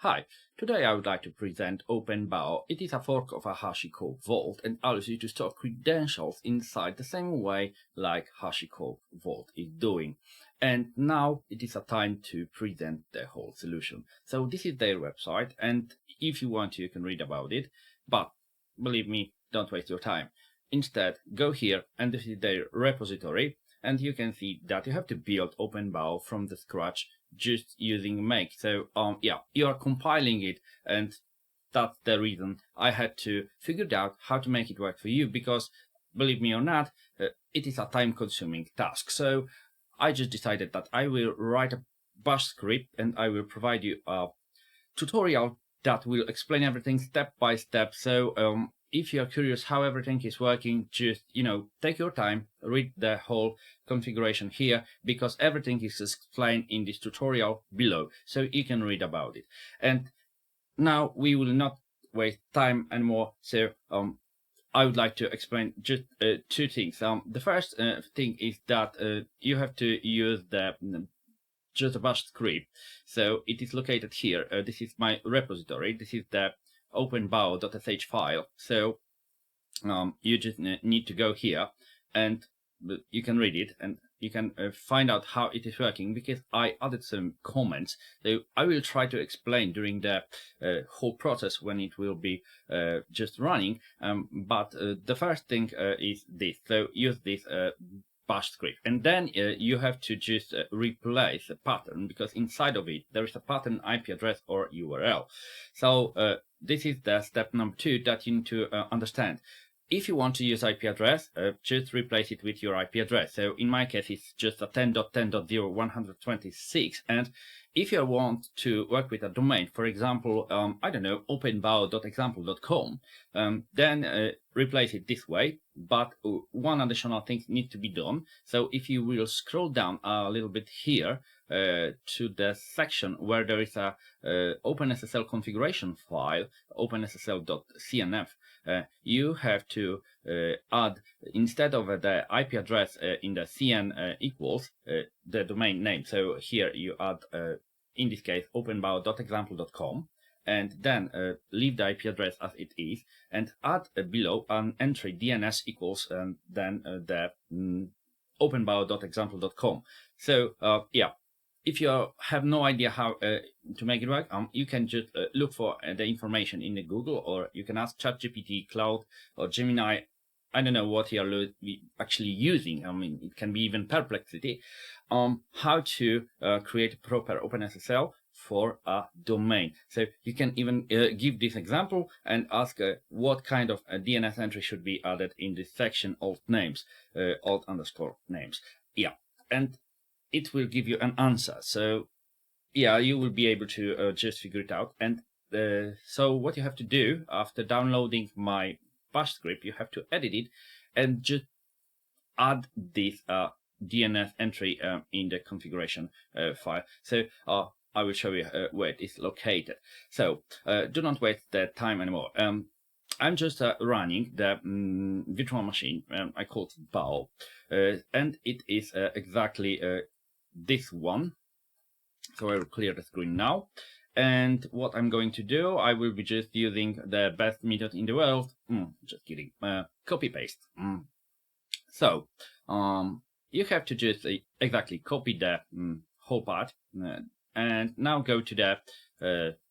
Hi, today I would like to present OpenBow. It is a fork of a HashiCorp Vault and allows you to store credentials inside the same way like HashiCorp Vault is doing. And now it is a time to present the whole solution. So this is their website, and if you want to, you can read about it. But believe me, don't waste your time. Instead, go here, and this is their repository. And you can see that you have to build OpenBow from the scratch just using make. So yeah, you are compiling it, and that's the reason I had to figure out how to make it work for you, because believe me or not, it is a time-consuming task. So I just decided that I will write a bash script and I will provide you a tutorial that will explain everything step by step. So if you're curious how everything is working, just, take your time, read the whole configuration here, because everything is explained in this tutorial below, so you can read about it. And now we will not waste time anymore. So I would like to explain just two things. The first thing is that you have to use the just a bash script. So it is located here. This is my repository. This is the openbow.sh file. So you just need to go here, and you can read it, and you can find out how it is working, because I added some comments. So I will try to explain during the whole process when it will be just running. But the first thing is this. So use this bash script, and then you have to just replace a pattern, because inside of it there is a pattern IP address or URL. So this is the step number 2 that you need to understand. If you want to use IP address, just replace it with your IP address. So in my case, it's just a 10.10.0.126. And if you want to work with a domain, for example, I don't know, openbow.example.com, then replace it this way. But one additional thing needs to be done. So if you will scroll down a little bit here to the section where there is a OpenSSL configuration file, openssl.cnf, you have to add, instead of the IP address in the cn equals the domain name. So here you add, in this case, openbow.example.com, and then leave the IP address as it is, and add below an entry DNS equals, and then the openbow.example.com. So yeah, if you have no idea how to make it work, you can just look for the information in the Google, or you can ask ChatGPT, Cloud, or Gemini. I don't know what you're actually using. I mean, it can be even Perplexity. How to create a proper OpenSSL for a domain. So you can even give this example and ask what kind of DNS entry should be added in this section, alt names, alt_names. Yeah, and it will give you an answer. So yeah, you will be able to just figure it out. And so what you have to do after downloading my bash script, you have to edit it and just add this DNS entry in the configuration file. So I will show you where it is located. So do not waste the time anymore. I'm just running the virtual machine. I call it Bow, and it is exactly this one. So I will clear the screen now. And what I'm going to do, I will be just using the best method in the world. Just kidding. Copy paste. So you have to just exactly copy the whole part, and now go to the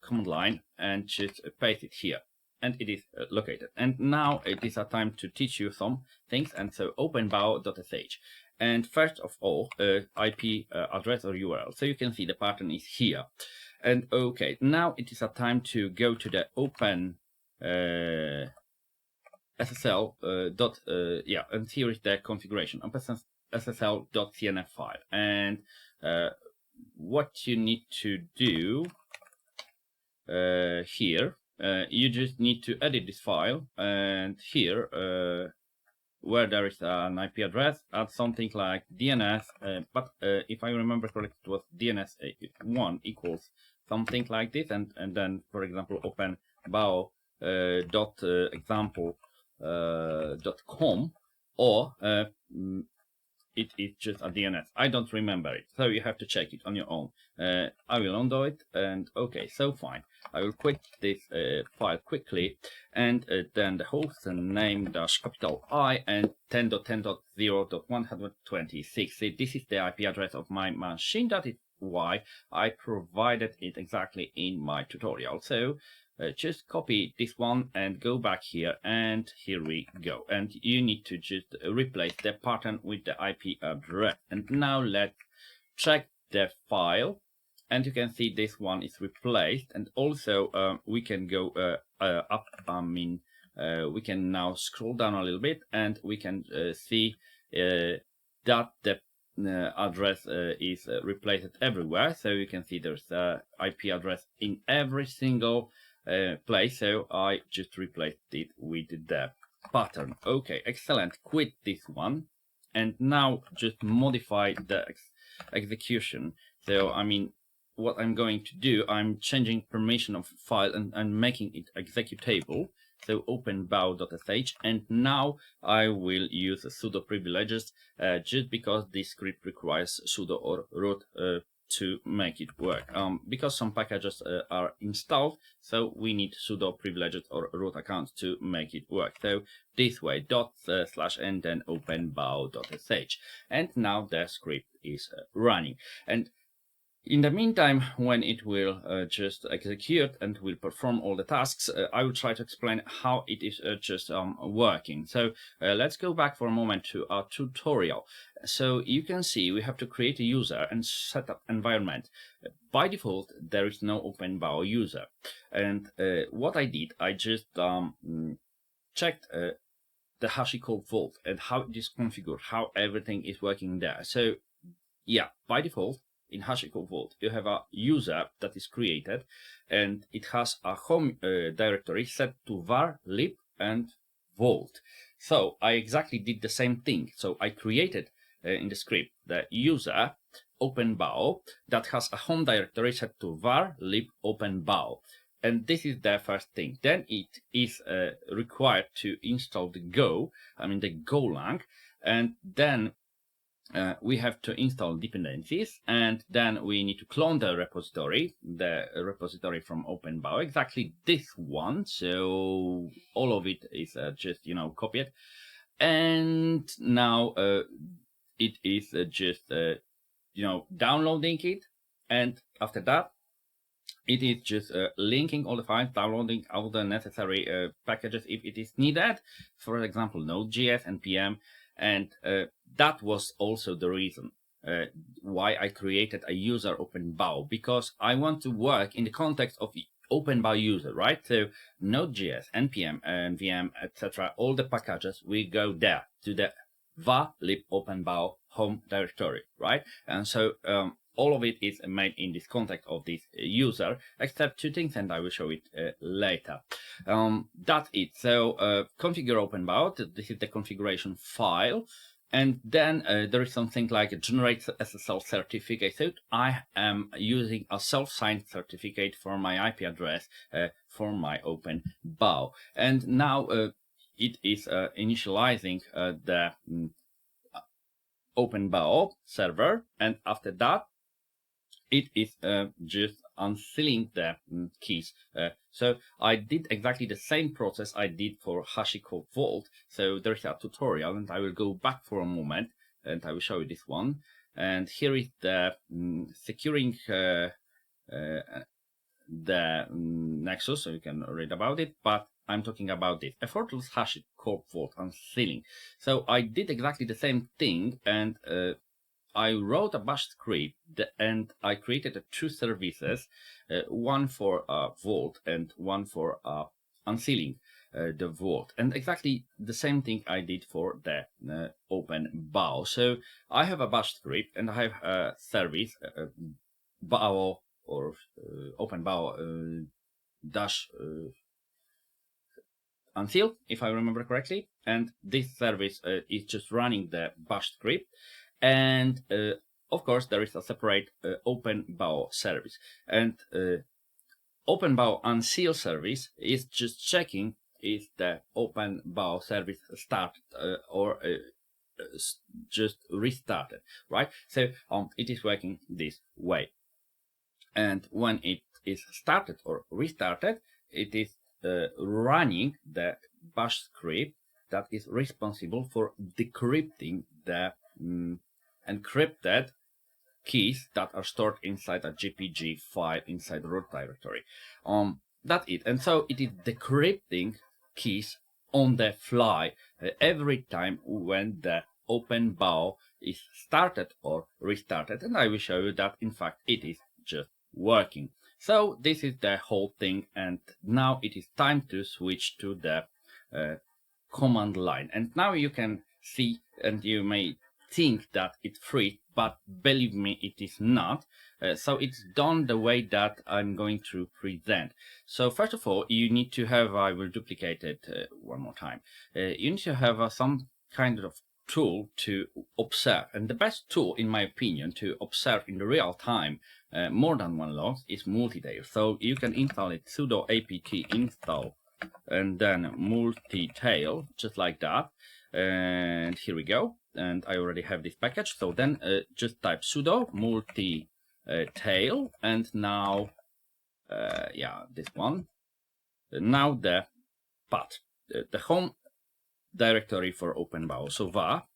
command line and just paste it here. And it is located. And now it is a time to teach you some things. And so openbow.sh. And first of all, IP address or URL. So you can see the pattern is here. And okay, now it is a time to go to the open SSL and here is the configuration, ssl.cnf file. And what you need to do here, you just need to edit this file, and here where there is an IP address, add something like DNS, but if I remember correctly, it was DNS1 equals something like this, and then, for example, openbow.example.com, or it is just a DNS. I don't remember it, so you have to check it on your own. I will undo it, and okay, so fine. I will quit this file quickly, and then the host name dash capital I and 10.10.0.126. This is the IP address of my machine. That is why I provided it exactly in my tutorial. So just copy this one and go back here, and here we go. And you need to just replace the pattern with the IP address. And now let's check the file, and you can see this one is replaced. And also we can go up. We can now scroll down a little bit, and we can see that the address is replaced everywhere. So you can see there's a IP address in every single place. So I just replaced it with the pattern. Okay, excellent. Quit this one, and now just modify the execution. So I mean, what I'm going to do, I'm changing permission of file and making it executable. So OpenBow.sh, and now I will use sudo privileges just because this script requires sudo or root to make it work. Because some packages are installed, so we need sudo privileges or root accounts to make it work. So this way, // and then OpenBow.sh, and now the script is running. And in the meantime, when it will just execute and will perform all the tasks, I will try to explain how it is just working. So let's go back for a moment to our tutorial. So you can see we have to create a user and set up environment. By default, there is no OpenBow user. And what I did, I just checked the HashiCorp Vault and how it is configured, how everything is working there. So yeah, by default, in HashiCorp Vault, you have a user that is created, and it has a home directory set to var, lib, and vault. So I exactly did the same thing. So I created in the script the user OpenBow that has a home directory set to var, lib, OpenBow. And this is the first thing. Then it is required to install the the Golang, and then we have to install dependencies, and then we need to clone the repository from OpenBow, exactly this one. So all of it is just copied, and now it is just downloading it, and after that it is just linking all the files, downloading all the necessary packages if it is needed, for example Node.js, npm. And that was also the reason why I created a user OpenBow, because I want to work in the context of the OpenBow user, right? So Node.js, npm, nvm, etc., all the packages, we go there to the var lib OpenBow home directory, right? And so all of it is made in this context of this user, except two things, and I will show it later. That's it. So configure OpenBow. This is the configuration file. And then there is something like a generate SSL certificate. So I am using a self-signed certificate for my IP address for my OpenBow. And now it is initializing the OpenBow server, and after that it is just unsealing the keys. So I did exactly the same process I did for HashiCorp Vault. So there's a tutorial, and I will go back for a moment and I will show you this one. And here is the securing the Nexus, so you can read about it, but I'm talking about this effortless HashiCorp Vault unsealing. So I did exactly the same thing, and I wrote a bash script, and I created two services, one for Vault and one for unsealing the Vault, and exactly the same thing I did for the OpenBow. So I have a bash script, and I have a service, Bow or OpenBow dash unseal, if I remember correctly, and this service is just running the bash script. And of course, there is a separate OpenBow service, and OpenBow unseal service is just checking if the OpenBow service started or just restarted, right? So it is working this way. And when it is started or restarted, it is running the bash script that is responsible for decrypting the encrypted keys that are stored inside a GPG file inside the root directory. That's it. And so it is decrypting keys on the fly every time when the OpenBow is started or restarted. And I will show you that in fact it is just working. So this is the whole thing, and now it is time to switch to the command line. And now you can see, and you may think that it's free, but believe me, it is not. So it's done the way that I'm going to present. So first of all, you need to have, I will duplicate it one more time. You need to have some kind of tool to observe, and the best tool in my opinion to observe in the real time more than one log is multitail. So you can install it sudo apt install and then multitail, just like that. And here we go, and I already have this package. So then just type sudo multitail, and now yeah, this one. Now the path, the home directory for OpenBow. So var,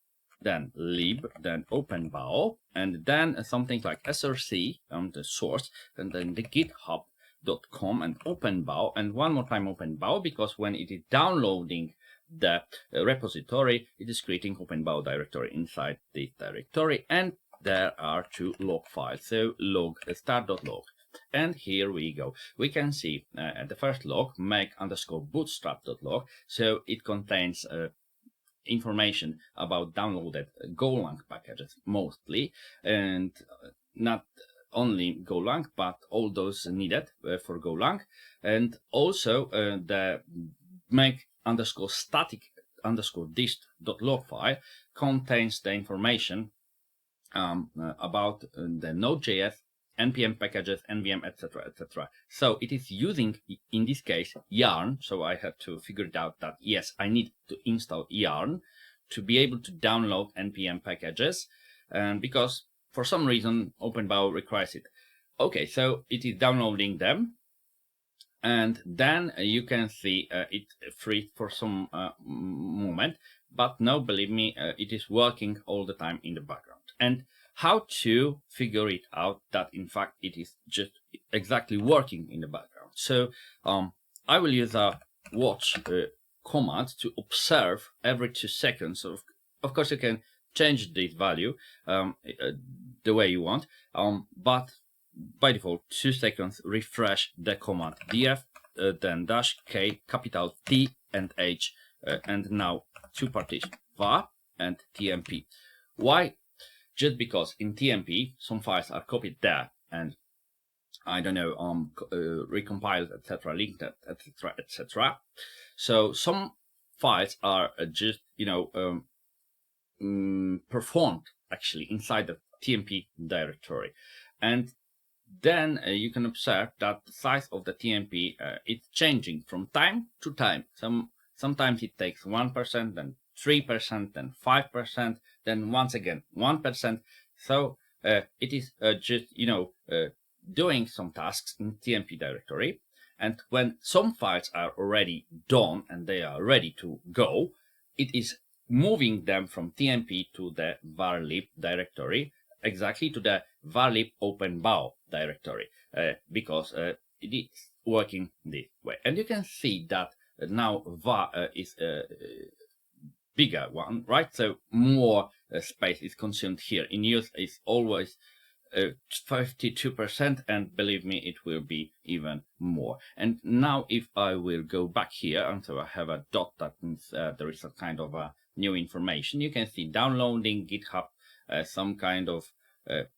then lib, then OpenBow, and then something like src on the source, and then the github.com and OpenBow, and one more time OpenBow, because when it is downloading the repository, it is creating OpenBow directory inside this directory, and there are two log files. So log start.log. And here we go. We can see the first log, make_bootstrap.log. So it contains information about downloaded Golang packages mostly, and not only Golang, but all those needed for Golang. And also the make_static_dist.log file contains the information about the Node.js, npm packages, nvm, etc., etc. So it is using, in this case, Yarn. So I had to figure it out that yes, I need to install Yarn to be able to download npm packages, and because for some reason OpenBow requires it. Okay, so it is downloading them, and then you can see it freeze for some moment, but now believe me, it is working all the time in the background. And how to figure it out that in fact it is just exactly working in the background. So I will use a watch command to observe every 2 seconds. Of course you can change this value the way you want, but by default 2 seconds refresh the command df then dash k capital T and H and now 2 partitions var and tmp. Why? Just because in TMP some files are copied there and I don't know recompiled, etc., linked, etc., etc. So some files are just performed actually inside the TMP directory, and then you can observe that the size of the TMP is changing from time to time. Sometimes it takes 1%, then 3%, then 5%, then once again 1%. So it is just doing some tasks in TMP directory, and when some files are already done and they are ready to go, it is moving them from TMP to the varlib directory, exactly to the varlib OpenBow directory, because it is working this way. And you can see that now var is bigger one, right? So more space is consumed here. In use is always 52%, and believe me, it will be even more. And now if I will go back here, and so I have a dot, that means there is a kind of a new information. You can see downloading GitHub, some kind of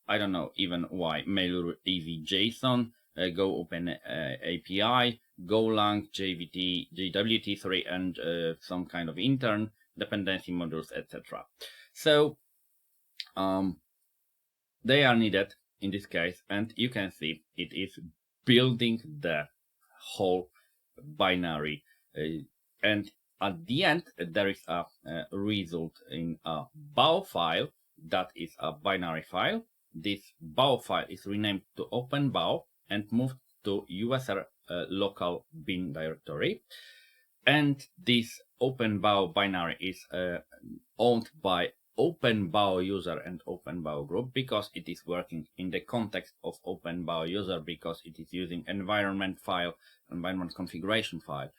I don't know even why, mail easy JSON, Go Open API, Golang, JVT, JWT3, and some kind of intern dependency modules, etc. So they are needed in this case, and you can see it is building the whole binary, and at the end, there is a result in a bow file that is a binary file. This bow file is renamed to OpenBow and moved to USR local bin directory. And this OpenBow binary is owned by OpenBow user and OpenBow group because it is working in the context of OpenBow user, because it is using environment configuration file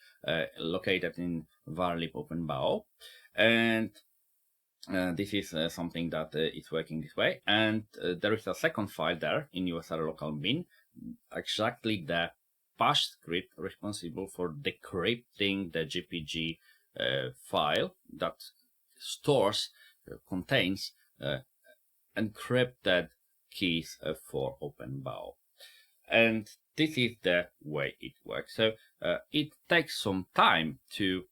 located in varlib OpenBow. And this is something that is working this way. And there is a second file there in USR local bin, exactly the bash script responsible for decrypting the GPG file that stores, contains encrypted keys for OpenBow. And this is the way it works. So it takes some time to,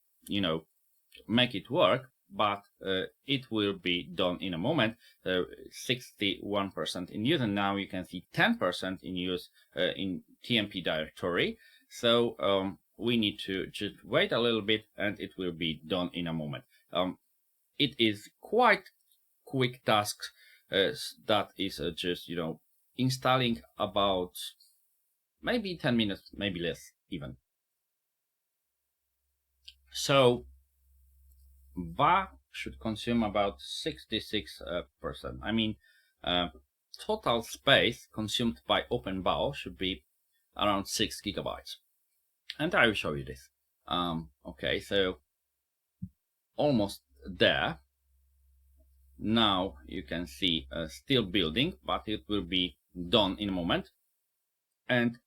make it work, but it will be done in a moment. 61% in use, and now you can see 10% in use in TMP directory. So we need to just wait a little bit, and it will be done in a moment. It is quite quick task that is just, installing about maybe 10 minutes, maybe less even. So VA should consume about 66%. I mean, total space consumed by OpenBow should be around 6 gigabytes. And I will show you this. Okay, so almost there. Now you can see still building, but it will be done in a moment. And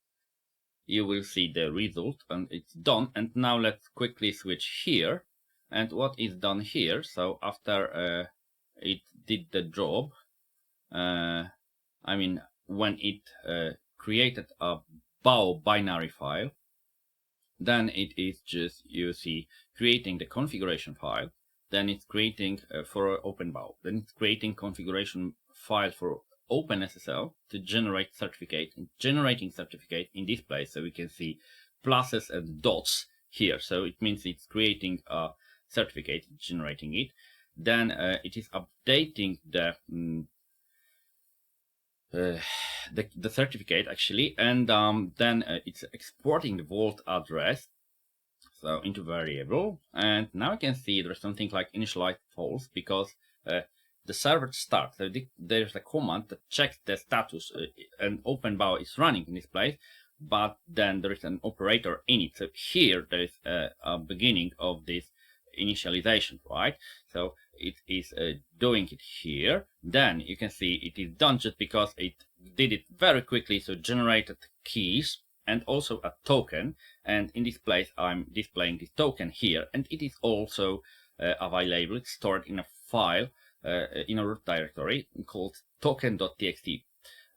you will see the result, and it's done. And now let's quickly switch here. And what is done here, so after it did the job, I mean, when it created a bow binary file, then it is just, you see, creating the configuration file, then it's creating for OpenBow, then it's creating configuration file for OpenSSL to generate certificate, and generating certificate in this place, so we can see pluses and dots here. So it means it's creating a certificate, generating it. Then it is updating the certificate actually, and then it's exporting the vault address so into variable. And now you can see there's something like initialize false, because the server starts. So there's a command that checks the status, and OpenBow is running in this place, but then there is an operator in it. So here there is a beginning of this initialization, right? So it is doing it here. Then you can see it is done just because it did it very quickly, so generated keys and also a token. And in this place I'm displaying this token here, and it is also available. It's stored in a file in a root directory called token.txt.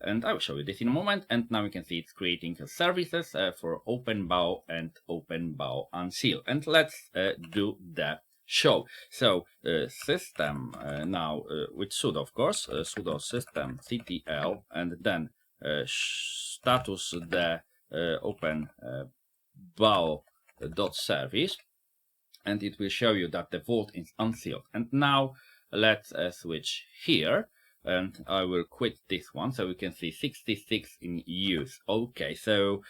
And I will show you this in a moment. And now you can see it's creating services for OpenBow and OpenBow Unseal. And let's do the show. So system now with sudo, of course, sudo system ctl, and then status the OpenBow.service, and it will show you that the vault is unsealed. And now let's switch here, and I will quit this one, so we can see 66 in use. Okay, so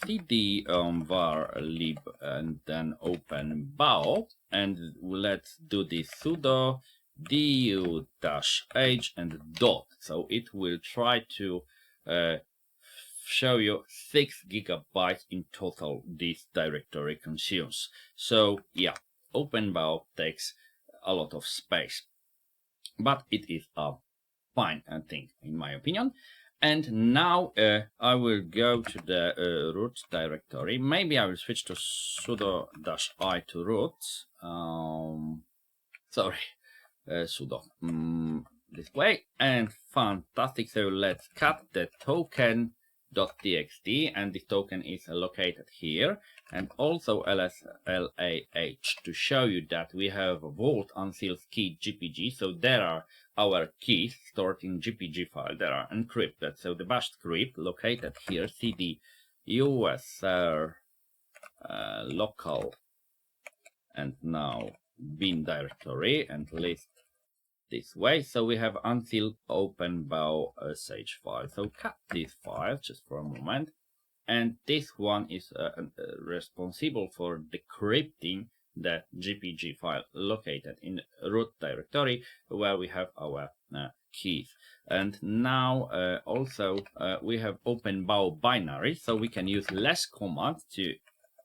cd var lib and then OpenBow, and let's do this sudo du-h and dot. So it will try to show you 6 gigabytes in total this directory consumes. So yeah, OpenBow takes a lot of space, but it is a fine thing in my opinion. And now I will go to the root directory. Maybe I will switch to sudo-i to root. Sudo display, and fantastic. So let's cut the token.txt, and this token is located here, and also lslah to show you that we have a vault unsealed key GPG. So there are our keys stored in GPG file. They are encrypted. So the bash script located here, cd usr local and now bin directory and list this way. So we have until OpenBow sh file. So cut this file just for a moment. And this one is responsible for decrypting the GPG file located in root directory where we have our keys. And now also we have OpenBow binary, so we can use less commands to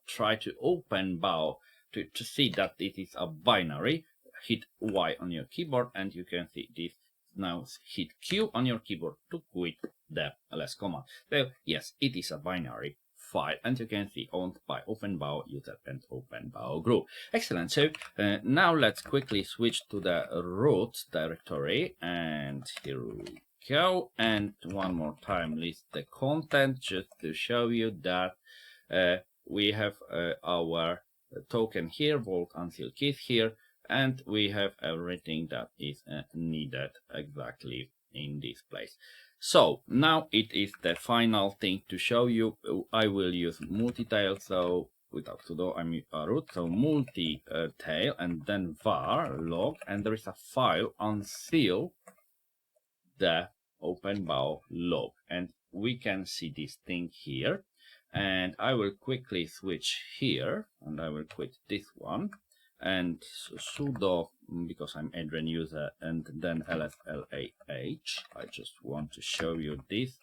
try to OpenBow to see that it is a binary. Hit Y on your keyboard and you can see this. Now hit Q on your keyboard to quit the ls command. So yes, it is a binary file, and you can see owned by OpenBow user and OpenBow group. Excellent. So now let's quickly switch to the root directory, and here we go. And one more time, list the content just to show you that we have our token here, Vault Unseal keys here, and we have everything that is needed exactly in this place. So now it is the final thing to show you. I will use multi-tail, so without sudo I'm root, so multi-tail and then var log, and there is a file unseal the OpenBow log, and we can see this thing here. And I will quickly switch here, and I will quit this one, and sudo, because I'm Adrian user, and then lslaH. I just want to show you this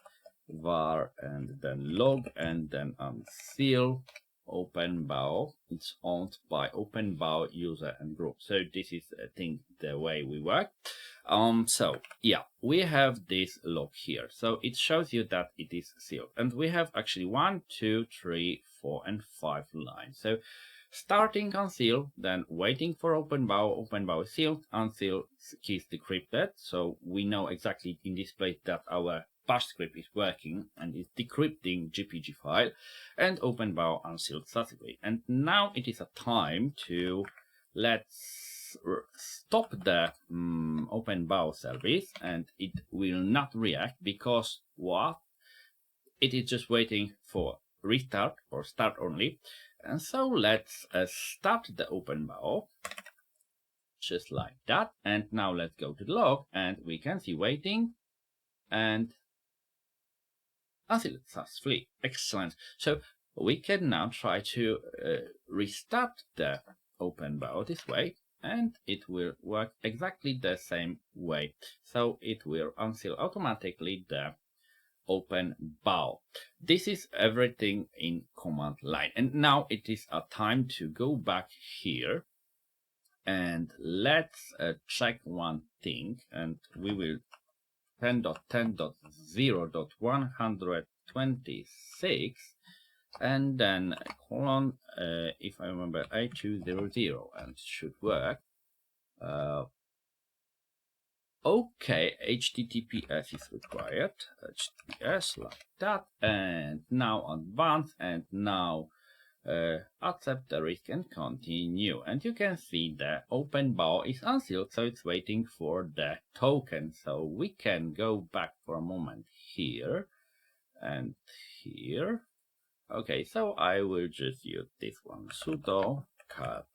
var and then log and then unseal OpenBow. It's owned by OpenBow user and group. So this is I think the way we work. So yeah, we have this log here. So it shows you that it is sealed, and we have actually 1, 2, 3, 4, and 5 lines. So starting unseal, then waiting for OpenBow. OpenBow is sealed, unseal keys decrypted. So we know exactly in this place that our bash script is working and is decrypting GPG file, and OpenBow unsealed successfully. And now it is a time to let's stop the OpenBow service, and it will not react because what? It is just waiting for restart or start only. And so let's start the OpenBow just like that. And now let's go to the log, and we can see waiting and unsealed successfully. Excellent. So we can now try to restart the OpenBow this way, and it will work exactly the same way. So it will unseal automatically the OpenBow. This is everything in command line. And now it is a time to go back here, and let's check one thing, and we will 10.10.0.126 and then colon if I remember A200, and it should work. Okay, HTTPS is required, HTTPS like that, and now advance, and now accept the risk and continue. And you can see the OpenBow is unsealed, so it's waiting for the token. So we can go back for a moment here and here. Okay, so I will just use this one, sudo cat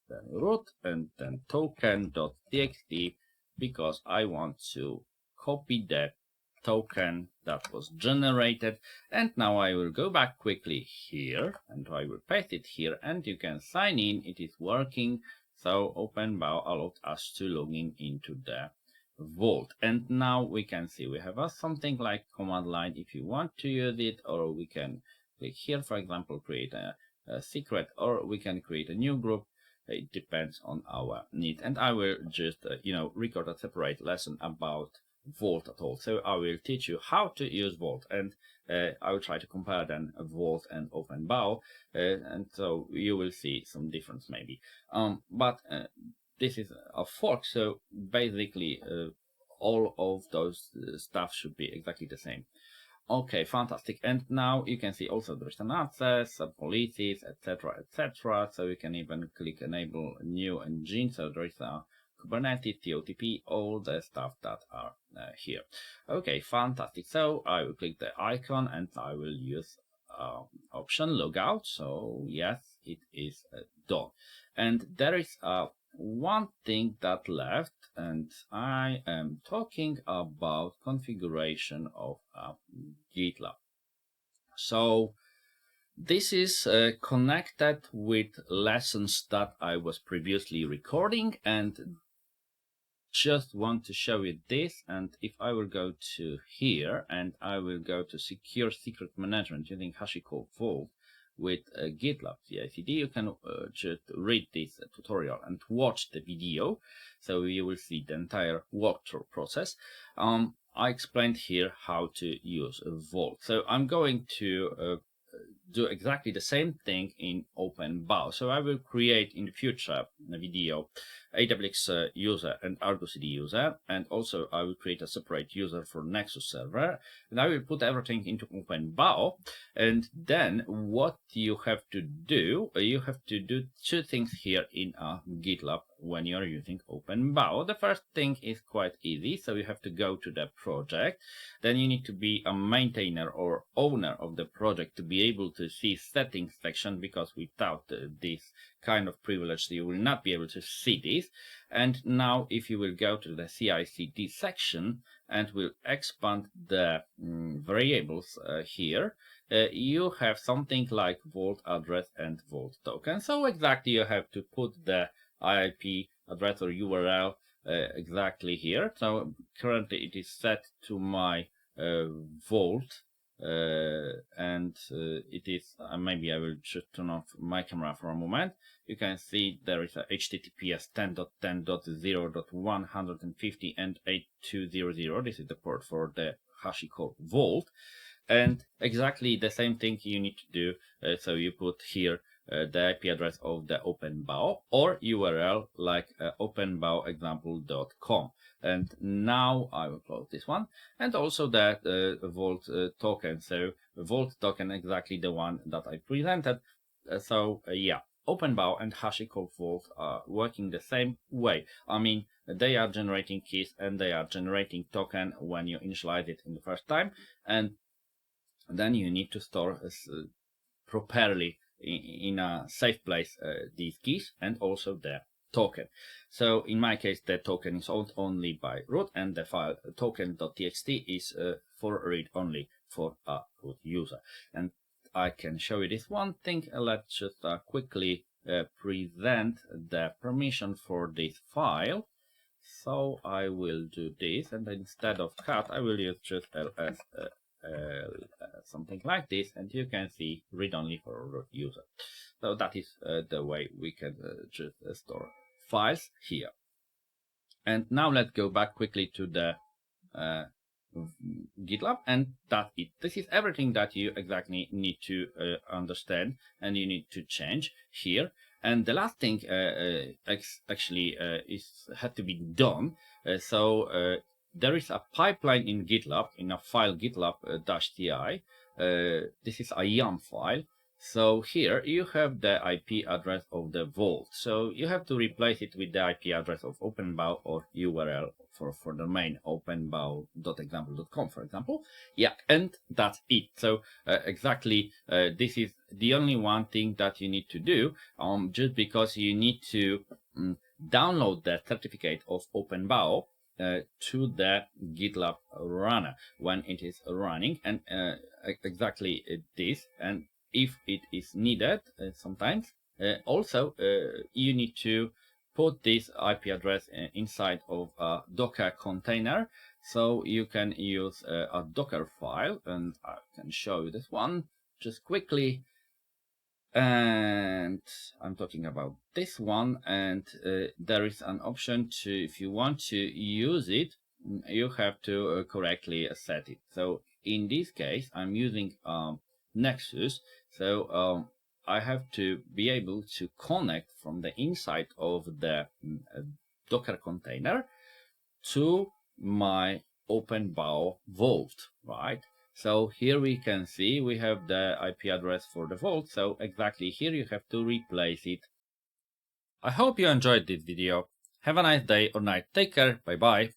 then root and then token.txt, because I want to copy the token that was generated. And now I will go back quickly here and I will paste it here, and you can sign in. It is working. So OpenBow allowed us to log in into the vault, and now we can see we have something like command line if you want to use it, or we can click here, for example, create a secret, or we can create a new group. It depends on our need, and I will just record a separate lesson about Vault at all. So I will teach you how to use Vault, and I will try to compare then Vault and OpenBow, and so you will see some difference maybe. But this is a fork, so basically all of those stuff should be exactly the same. Okay, fantastic. And now you can see also there's an access, policies, etc., etc. So you can even click enable new engine. So there is a Kubernetes, TOTP, all the stuff that are here. Okay, fantastic. So I will click the icon and I will use option logout. So yes, it is done. And there is one thing that left, and I am talking about configuration of GitLab. So this is connected with lessons that I was previously recording, and just want to show you this. And if I will go to here and I will go to secure secret management using HashiCorp Vault with GitLab CI/CD, you can just read this tutorial and watch the video, so you will see the entire walkthrough process. I explained here how to use Vault, so I'm going to do exactly the same thing in OpenBow. So I will create in the future a video AWS user and Argo CD user, and also I will create a separate user for Nexus server, and I will put everything into OpenBow. And then what you have to do two things here in GitLab when you're using OpenBow. The first thing is quite easy, so you have to go to the project, then you need to be a maintainer or owner of the project to be able to see settings section, because without this kind of privilege you will not be able to see this. And now if you will go to the CI/CD section and will expand the variables here, you have something like vault address and vault token. So exactly you have to put the IP address or URL exactly here. So currently it is set to my vault, and it is maybe I will just turn off my camera for a moment. You can see there is a HTTPS 10.10.0.150 and 8200. This is the port for the HashiCorp Vault, and exactly the same thing you need to do. So you put here the IP address of the OpenBow or URL like openbowexample.com. And now I will close this one, and also the Vault token. So Vault token, exactly the one that I presented. Yeah, OpenBow and HashiCorp Vault are working the same way. I mean, they are generating keys and they are generating token when you initialize it in the first time, and then you need to store properly in a safe place these keys and also the token. So in my case, the token is owned only by root, and the file token.txt is for read only for a root user. And I can show you this one thing. Let's just quickly present the permission for this file. So I will do this, and instead of cat, I will use just ls something like this, and you can see read only for a root user. So that is the way we can just store files here. And now let's go back quickly to the GitLab, and that's it. This is everything that you exactly need to understand and you need to change here. And the last thing actually had to be done. There is a pipeline in GitLab, in a file GitLab-ci. This is a YAML file. So here you have the IP address of the vault. So you have to replace it with the IP address of OpenBow or URL for the main openbow.example.com, for example. Yeah, and that's it. So exactly this is the only one thing that you need to do, just because you need to download the certificate of OpenBow to the GitLab runner when it is running, and exactly this. And if it is needed sometimes, also you need to put this IP address inside of a Docker container. So you can use a Docker file, and I can show you this one just quickly. And I'm talking about this one, and there is an option to, if you want to use it, you have to correctly set it. So in this case, I'm using Nexus, so I have to be able to connect from the inside of the Docker container to my OpenBow vault, right? So here we can see we have the IP address for the vault, so exactly here you have to replace it. I hope you enjoyed this video. Have a nice day or night. Take care. Bye bye.